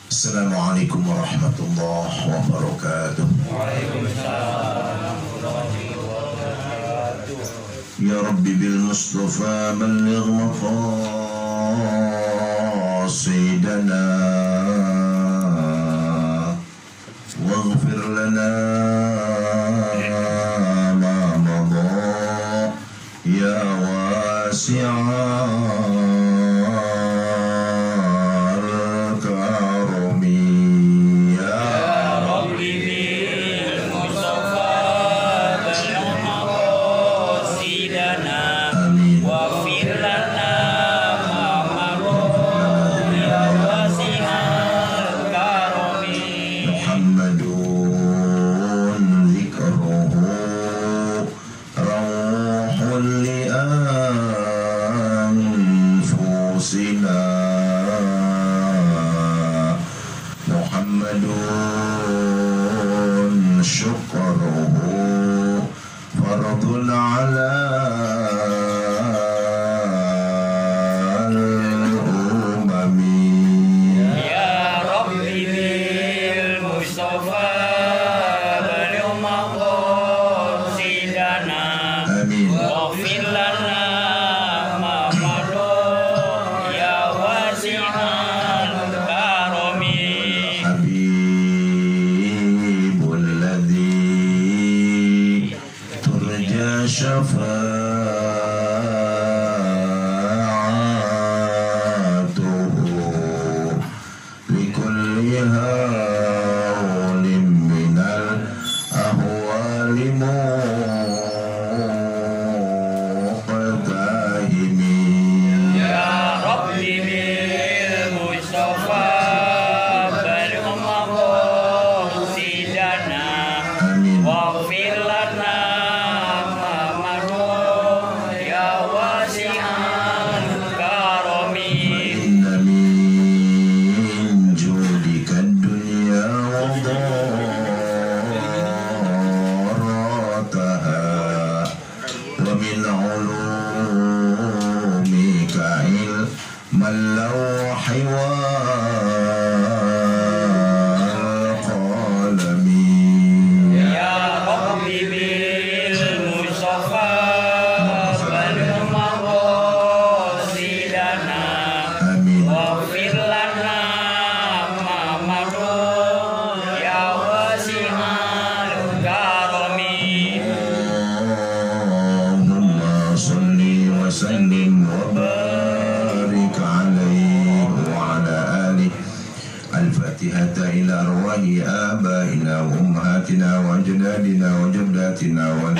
Assalamualaikum warahmatullahi wabarakatuh. Waalaikumsalam warahmatullahi wabarakatuh. Ya Rabbi bil Mustafa balligh maqasidana waghfir lana ma madha ya wasi'a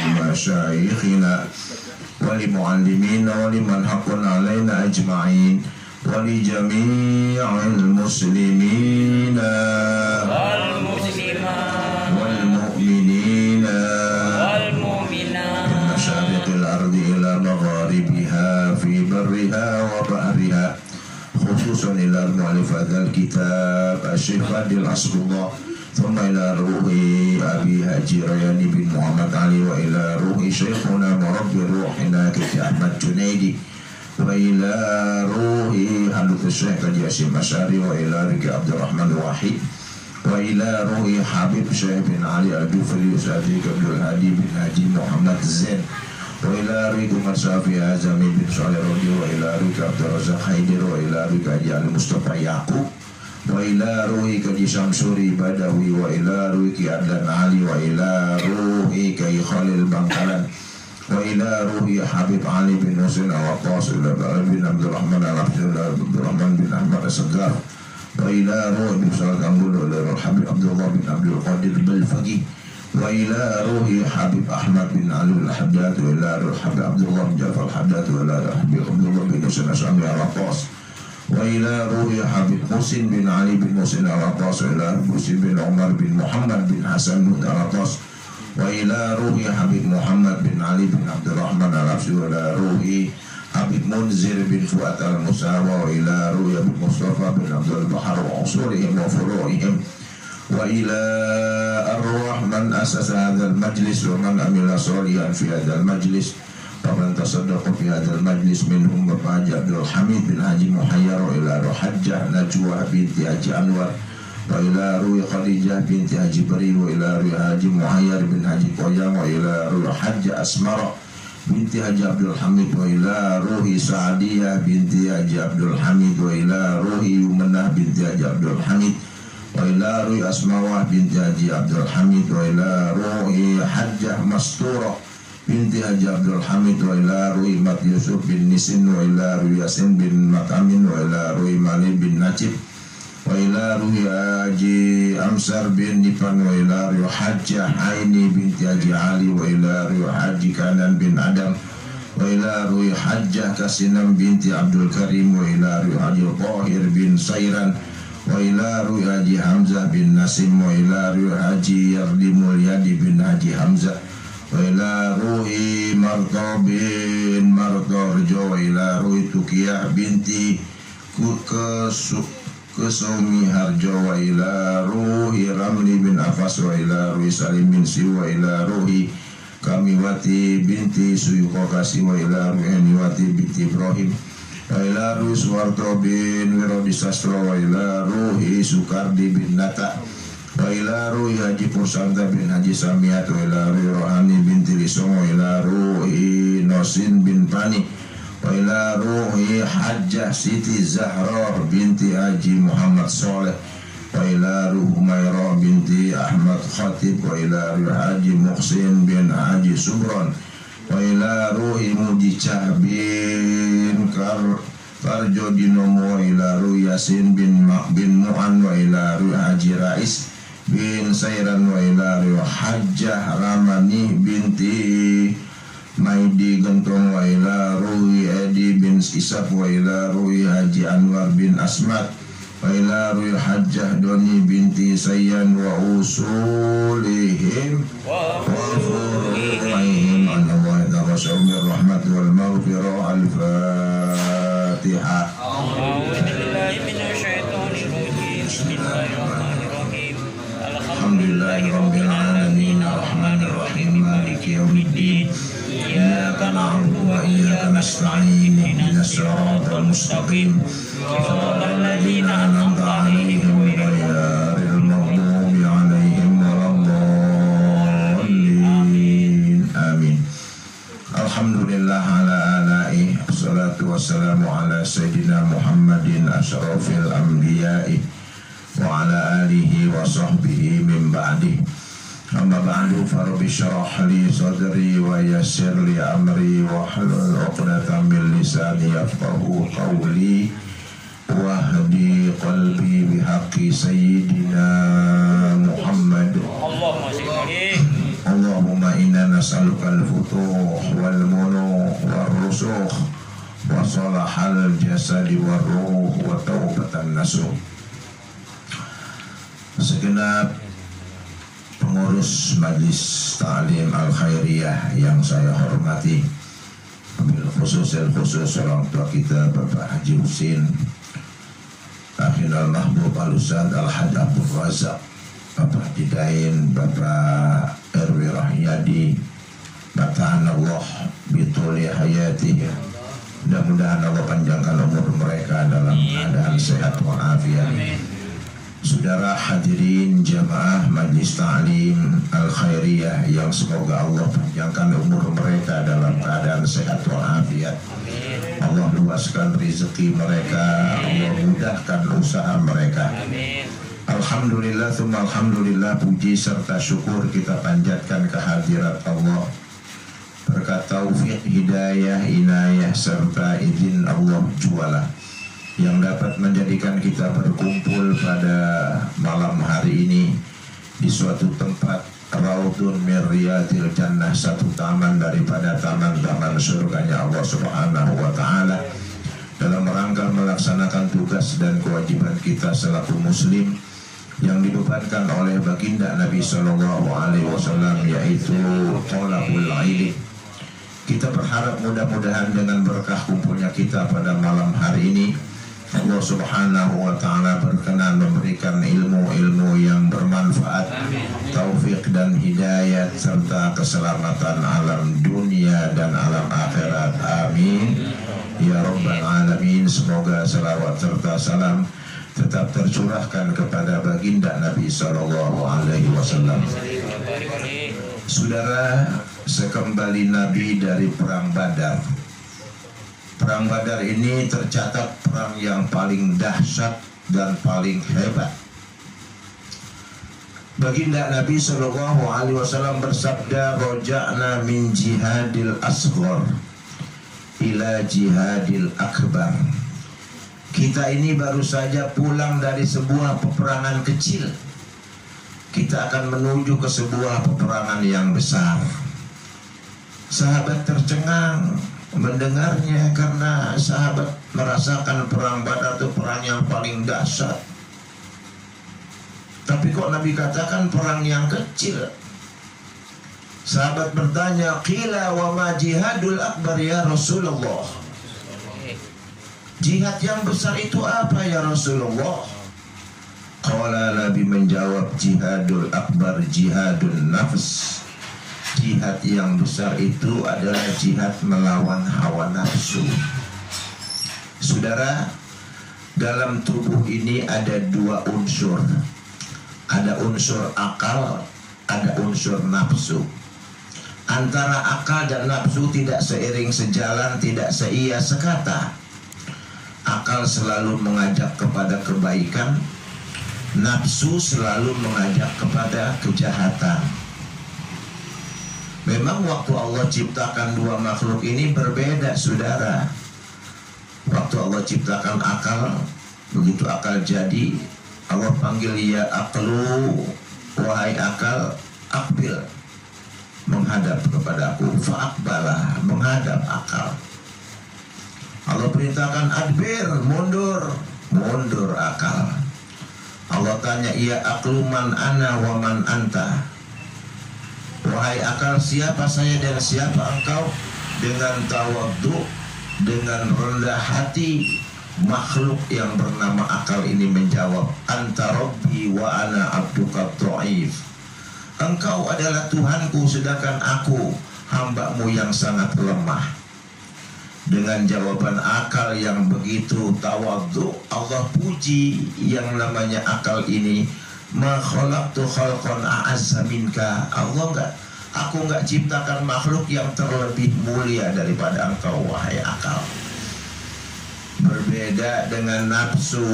ولمشايخنا ولمعلمينا ولمن حق علينا أجمعين ولجميع المسلمين والمؤمنين من مشارق الأرض إلى مغاربها في برها وبحرها خصوصا إلى المؤلف هذا الكتاب الشيخ فاضل أسد الله ثم إلى روح أبي هاجي رياني بن محمد علي وإلى روح شيخنا مربي روحنا كيف أحمد جنيدي وإلى روح حضرة الشيخ قدي هاشم مشاري وإلى روح عبد الرحمن الوحيد وإلى روح حبيب شيخ بن علي الجوفري وسعدي عبد الهادي بن هاجي محمد الزين وإلى روح مرشافي أزمي بن صالح رودي وإلى روح عبد الرزاق حيدر وإلى روح حجي علي مصطفى يعقوب وإلى روحي كي شمسوري بدوي وإلى روحي عدلان علي وإلى روحي كي خالد بنكلان وإلى روحي حبيب علي بن حسين وقاص بن عبد الرحمن عبد الرحمن بن أحمد السقاف وإلى روحي بن سعد أمبول وإلى حبيب عبد الله بن عبد القادر بالفقي وإلى روحي حبيب أحمد بن علي الحداد وإلى روحي حبيب عبد الله بن جعفر الحداد وإلى حبيب عبد الله بن حسين الشامي العطاس وإلى روحي حبيب محسن بن علي بن محسن العطاس وإلى محسن بن عمر بن محمد بن حسن بن العطاس وإلى روحي حبيب محمد بن علي بن عبد الرحمن العبسي وإلى روحي حبيب منذر بن فؤاد المساوى وإلى روحي حبيب مصطفى بن عبد البحر وعصورهم وفروعهم وإلى أرواح من أسس هذا المجلس ومن عمل صالحا في هذا المجلس ومن تصدق في هذا المجلس منهم Bapak Haji Abdul Hamid bin Haji Muhayyar وإلى روح حجة نجوى بنت Haji Anwar wa ila ruhi Khadijah binti Haji Beri, wa ila ruhi Haji Muhayyar bin Haji Qoyam, wa ila ruhi Haji Asmara binti Haji Abdul Hamid, wa ila ruhi Sa'adiyah binti Haji Abdul Hamid, wa ila ruhi Yumanah binti Haji Abdul Hamid, wa ila ruhi Asmawah binti Haji Abdul Hamid, wa ila ruhi Hajjah Masturah binti Haji Abdul Hamid, wa ila ruhi Mat Yusuf bin Nisin, wa ila ruhi Yasin bin Matamin, wa ila ruhi Mali bin Najib, wa ila ruhi Haji Amsar bin Nipan, wa ila ruhi Hajjah Aini binti Haji Ali, wa ila ruhi Haji Kanan bin Adam, wa ila ruhi Hajjah Kasinam binti Abdul Karim, wa ila ruhi Haji Tahir bin Sairan, wa ila ruhi Haji Hamzah bin Nasim, wa ila ruhi Haji Yardi Mulyadi bin Haji Hamzah, wa ila ruhi Marta bin Marta Rejo, wa ila ruhi Tukiyah binti Kesumi Harjo, wa ila ruhi Ramli bin Afas, wa ila ruhi Salim bin Siu, wa ila ruhi Kamiwati binti Suyuko Kasih, wa ila ruhi Heniwati binti Ibrahim, wa ila ruhi Suwarto bin Wirodi Sastro, wa ila ruhi Sukardi bin Nata, wa ila ruhi Haji Pursanta bin Haji Samiat, wa ila ruhi Rohani binti Lisong, wa ila ruhi Nosin bin Pani, wa ila ruhi Hajjah Siti Zahra binti Haji Muhammad Soleh, wa ila ruhi Humairah binti Ahmad Khatib, wa ila ruhi Haji Muhsin bin Haji Subron, wa ila ruhi Mujicah bin Karjo Dinomo, wa ila ruhi Yasin bin Mu'an, wa ila ruhi Haji Rais bin Sairan, wa ila ruhi Hajjah Ramani binti Maidi Gentong, wa ila ruhi Edi bin Isaf, wa ila ruhi Haji Anwar bin Asmat, wa ila ruhi Hajjah Doni binti Sayyan, wa usulihim wa furu'ihim an Allah ta'ala rahmat wal maghfirah. Al-Fatihah. A'udzu billahi minasy syaithanir rajim. Bismillahirrahmanirrahim. Alhamdulillahi rabbil alamin arrahmanir rahim maliki yaumiddin. Iyyaka na'budu wa iyyaka nasta'in. Ihdinas siratal mustaqim. Siratal ladzina an'amta 'alaihim ghairil maghdubi 'alaihim waladdallin. Amin. Alhamdulillah ala alaih. Wassalatu wassalamu ala sayyidina Muhammadin asyrafil anbiya'i wa ala alihi wa sahbihi min ba'di. Amma ba'du, farabbi syarah li sadri wa yassir li amri wa hlul 'uqdatam min lisani yafqahu qawli wa hdi qalbi bihaqqi sayyidina Muhammad. Allahumma sholli Allahumma inna nas'aluka al-futuh wal munuh wal rusukh wa salahal jasadi wal ruh wa taubatan nasuh. Segenap pengurus Majlis Ta'lim Al-Khairiyah yang saya hormati, wabil khusus orang tua kita Bapak Haji Husin, Akhil Al-Mahbub Al-Ustad Al-Had Abdul Razak, Bapak Haji Dain, Bapak RW Rahyadi, Bata'an Allah bituli hayati. Mudah-mudahan Allah panjangkan umur mereka dalam keadaan sehat walafiat. Saudara hadirin jamaah Majlis Ta'lim Al-Khairiyah yang semoga Allah panjangkan umur mereka dalam keadaan sehat walafiat. Allah luaskan rezeki mereka, Allah mudahkan usaha mereka. Alhamdulillah, tsumma alhamdulillah, puji serta syukur kita panjatkan kehadirat Allah. Berkat taufik, hidayah, inayah serta izin Allah jualah yang dapat menjadikan kita berkumpul pada malam hari ini di suatu tempat Raudun min Riyadil Jannah, satu taman daripada taman-taman surganya Allah Subhanahu wa taala, dalam rangka melaksanakan tugas dan kewajiban kita selaku muslim yang dibebankan oleh baginda Nabi Sallallahu Alaihi Wasallam, yaitu thalabul ilmi. Kita berharap mudah-mudahan dengan berkah kumpulnya kita pada malam hari ini, Allah Subhanahu wa taala berkenan memberikan ilmu-ilmu yang bermanfaat, taufik dan hidayah serta keselamatan alam dunia dan alam akhirat. Amin ya rabbal alamin. Semoga selawat serta salam tetap tercurahkan kepada baginda Nabi Sallallahu Alaihi Wasallam. Saudara, sekembali Nabi dari perang Badar. Perang Badar ini tercatat perang yang paling dahsyat dan paling hebat. Baginda Nabi Sallallahu Alaihi Wasallam bersabda, "Roja'na min jihadil asghar ila jihadil akbar." Kita ini baru saja pulang dari sebuah peperangan kecil. Kita akan menuju ke sebuah peperangan yang besar. Sahabat tercengang mendengarnya karena sahabat merasakan perang Badar itu perang yang paling dahsyat. Tapi kok Nabi katakan perang yang kecil? Sahabat bertanya, "Qila wa ma jihadul akbar ya Rasulullah?" Jihad yang besar itu apa ya Rasulullah? Qala, Nabi menjawab, "Jihadul akbar jihadun nafs." Jihad yang besar itu adalah jihad melawan hawa nafsu. Saudara, dalam tubuh ini ada dua unsur. Ada unsur akal, ada unsur nafsu. Antara akal dan nafsu tidak seiring sejalan, tidak seia sekata. Akal selalu mengajak kepada kebaikan, nafsu selalu mengajak kepada kejahatan. Memang waktu Allah ciptakan dua makhluk ini berbeda, saudara. Waktu Allah ciptakan akal, begitu akal jadi, Allah panggil, "Ya aqlu, wahai akal, aqbil, menghadap kepadaku." Fa'aqbalah, menghadap akal. Allah perintahkan adbir, mundur, mundur akal. Allah tanya, "Ya aqlu man ana wa man anta." Wahai akal, siapa saya dan siapa engkau? Dengan tawadhu, dengan rendah hati, makhluk yang bernama akal ini menjawab, "Anta Rabbi wa ana abduka dhaif." Engkau adalah Tuhanku sedangkan aku hambamu yang sangat lemah. Dengan jawaban akal yang begitu tawadhu, Allah puji yang namanya akal ini. "Ma khalaqtu khalqan a'azza minka." Aku enggak ciptakan makhluk yang terlebih mulia daripada engkau, wahai akal. Berbeda dengan nafsu.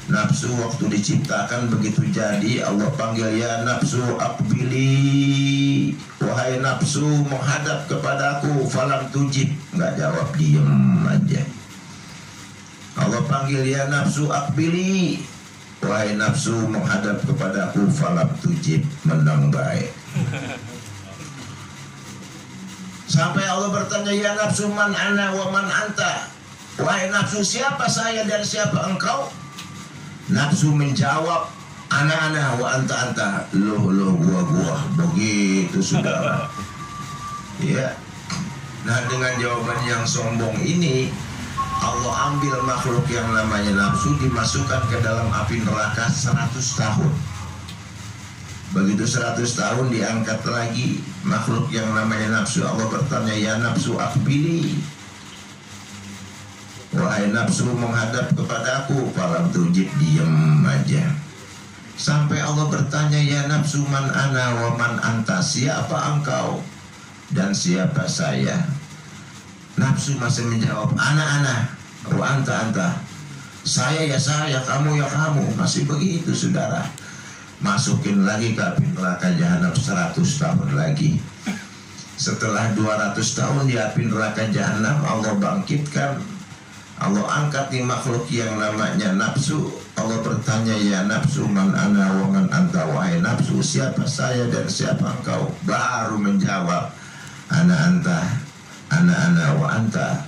Nafsu waktu diciptakan begitu jadi Allah panggil, "Ya nafsu aqbili." Wahai nafsu, menghadap kepadaku. Falam tujib, enggak jawab, diem aja. Allah panggil, "Ya nafsu aqbili." Wahai nafsu, menghadap kepadaku. Falam tujib, menang baik. Sampai Allah bertanya, "Ya nafsu man ana wa man anta." Wahai nafsu, siapa saya dan siapa engkau? Nafsu menjawab, "Ana wa anta." Loh, gua. Begitu, saudara. Ya. Nah, dengan jawaban yang sombong ini, Allah ambil makhluk yang namanya nafsu, dimasukkan ke dalam api neraka 100 tahun. Begitu 100 tahun diangkat lagi makhluk yang namanya nafsu. Allah bertanya, "Ya nafsu aqbili." Wahai nafsu, menghadap kepadaku. Falam tujib, diam aja. Sampai Allah bertanya, "Ya nafsu man ana wa man anta." Siapa engkau dan siapa saya? Nafsu masih menjawab, "Ana wa anta." Saya ya saya, kamu ya kamu. Masih begitu, saudara. Masukin lagi ke api neraka jahanam 100 tahun lagi. Setelah 200 tahun di api neraka jahanam, Allah bangkitkan. Allah angkat di makhluk yang namanya nafsu. Allah bertanya, "Ya nafsu man ana wa man anta." Wahai nafsu, siapa saya dan siapa engkau? Baru menjawab, "Ana wa anta.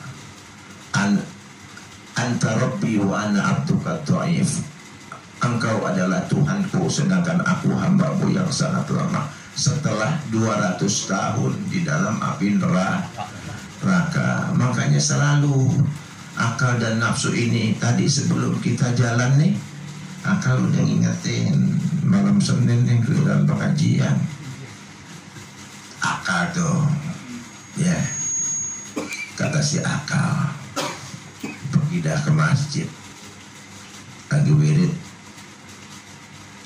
Anta Rabbi wa ana abduka dhaif." Engkau adalah Tuhanku sedangkan aku hambamu yang sangat lemah. Setelah 200 tahun di dalam api neraka. Makanya selalu akal dan nafsu ini, tadi sebelum kita jalan nih, akal udah ngingetin malam Senin yang dalam pengajian. Akal tuh, ya, kata si akal, pergi dah ke masjid. lagi wirid,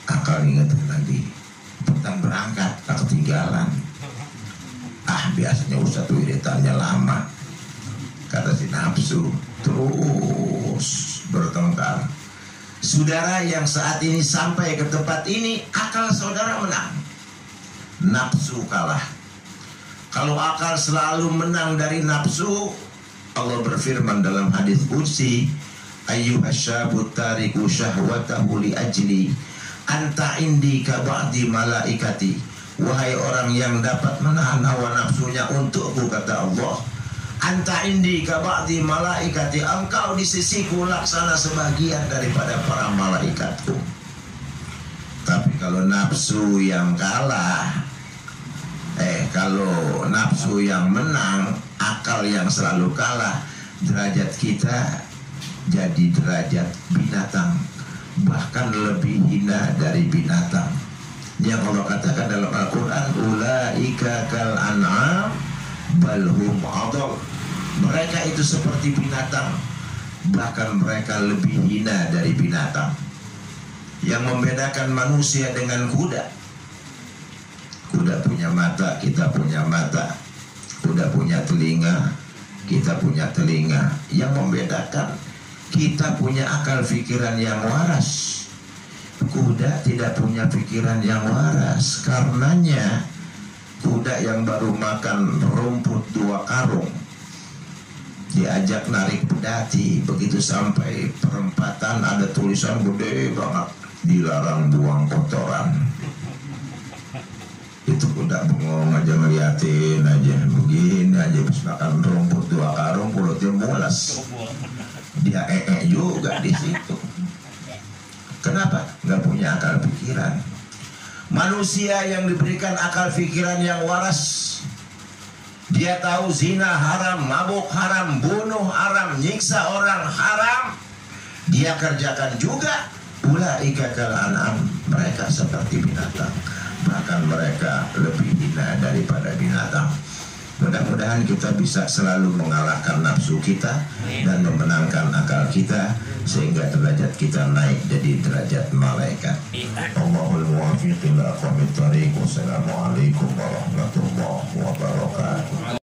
akal ingetin lagi, petang berangkat tak ketinggalan. Biasanya Ustadz wiridannya lama, kata si nafsu, terus bertengkar. Saudara yang saat ini sampai ke tempat ini, akal saudara menang, nafsu kalah. Kalau akal selalu menang dari nafsu, Allah berfirman dalam hadis qudsi, ayyuhasyabut tariku syahwatahu li ajli anta indi ka ba'di malaikati. Wahai orang yang dapat menahan hawa nafsunya untukku, kata Allah, anta indi ka ba'di malaikati, engkau di sisiku laksana sebagian daripada para malaikatku. Tapi kalau nafsu yang kalah, kalau nafsu yang menang, akal yang selalu kalah, derajat kita jadi derajat binatang, bahkan lebih hina dari binatang. Yang Allah katakan dalam Al-Quran, ulaika kal an'am bal hum adall. Mereka itu seperti binatang, bahkan mereka lebih hina dari binatang. Yang membedakan manusia dengan kuda, kuda punya mata, kita punya mata. Kuda punya telinga, kita punya telinga. Yang membedakan, kita punya akal pikiran yang waras, kuda tidak punya pikiran yang waras. Karenanya kuda yang baru makan rumput 2 karung diajak narik pedati, begitu sampai perempatan ada tulisan gede banget, dilarang buang kotoran. Itu kuda bengong aja, ngeliatin aja, begini aja, habis makan rumput 2 karung, kulitnya mulas. Dia juga di situ. Kenapa? Nggak punya akal pikiran. Manusia yang diberikan akal pikiran yang waras, dia tahu zina haram, mabuk haram, bunuh haram, nyiksa orang haram, dia kerjakan juga. Ulaika kal an'am, mereka seperti binatang, bahkan mereka lebih hina daripada binatang. Mudah-mudahan kita bisa selalu mengalahkan nafsu kita dan memenangkan akal kita, sehingga derajat kita naik jadi derajat malaikat. Allahul muwaffiq ila aqwamit thariq. Wassalamualaikum warahmatullahi wabarakatuh.